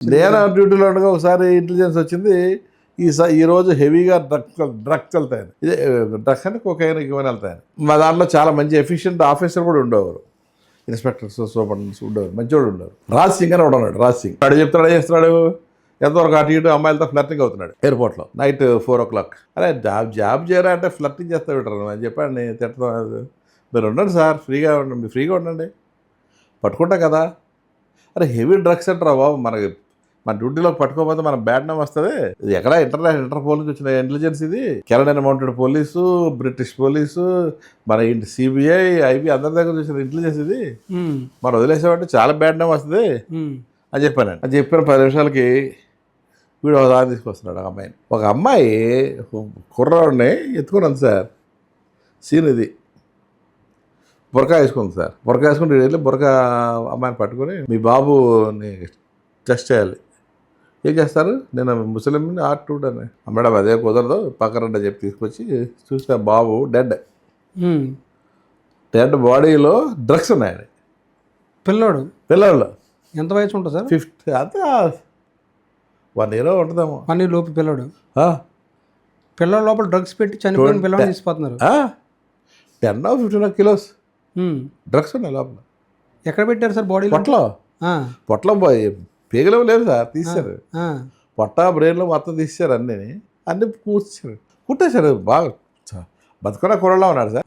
నేను డ్యూటీలో ఉండగా ఒకసారి ఇంటెలిజెన్స్ వచ్చింది, ఈ రోజు హెవీగా డ్రగ్స్ వెళ్తాయని. ఇదే డ్రగ్స్ అంటే కొకైన్ ఇవన్నీ వెళ్తాయని. మా దాంట్లో చాలా మంచి ఎఫిషియెంట్ ఆఫీసర్ కూడా ఉండేవారు, ఇన్స్పెక్టర్స్ సూపరింటెండెంట్స్ ఉండేవారు, మంచివాడు ఉండేవారు. రాజ్ సింగ్ అని ఉన్నాడు. రాజ్ సింగ్ వాడు చెప్తాడు, ఏం చేస్తున్నాడు, ఎంతవరకు అటు ఇటు అమ్మాయిలతో ఫ్లర్టింగ్ అవుతున్నాడు ఎయిర్పోర్ట్లో నైట్ 4 o'clock. అరే జాబ్ చేయరా అంటే ఫ్లర్టింగ్ చేస్తా పెట్టారు అని చెప్పాడు. నేను తిట్టడం, మీరు ఉండండి సార్, ఫ్రీగా ఉండండి, మీరు ఫ్రీగా ఉండండి, పట్టుకుంటా కదా. అరే హెవీ డ్రగ్స్ అంటారా బాబు, మన డ్యూటీలోకి పట్టుకోకపోతే మన బ్యాడ్ నేమ్ వస్తుంది. ఇది ఎక్కడ ఇంటర్పోల్ నుంచి వచ్చిన ఇంటెలిజెన్స్, ఇది Canadian mounted police, British police, మన సిబిఐ, ఐబీ అందరి దగ్గర వచ్చిన ఇంటెలిజెన్స్ ఇది. మనం వదిలేసామంటే చాలా బ్యాడ్ నేమ్ వస్తుంది అని చెప్పాను. అది చెప్పిన 10 నిమిషాలకి వీడు ఒక దాన్ని తీసుకొస్తున్నాడు. ఒక అమ్మాయి కుర్రాడిని ఎత్తుకున్నాను సార్. సీన్ ఇది, బురకా వేసుకుంది సార్. బురకా వేసుకుంటే వెళ్ళి బురకా అమ్మాయిని పట్టుకొని, మీ బాబుని టెస్ట్ చేయాలి. ఏం చేస్తారు, నేను ముస్లింని ఆర్టూడ్ అని. మేడం అదే కుదరదు, పక్కరండి చెప్పి తీసుకొచ్చి చూస్తే బాబు డెడ్ బాడీలో డ్రగ్స్ ఉన్నాయని. పిల్లోడు ఎంత వయసు ఉంటుంది సార్? 50 అంతే, 1 year ఉంటుందేమో. 1 year లోపు పిల్లల లోపల డ్రగ్స్ పెట్టి చనిపోయిన పిల్లలు తీసుకుపోతున్నారు. 10 or 15 kilos డ్రగ్స్ ఉన్నాయి లోపల. ఎక్కడ పెట్టారు సార్? బాడీ పొట్టలో పేగలేవు లేవు సార్, తీశారు. పొట్ట బ్రెయిన్లో మొత్తం తీశారు, అన్నీ కుట్టేశారు. బాగా బతుకున్న కూరలో ఉన్నాడు సార్.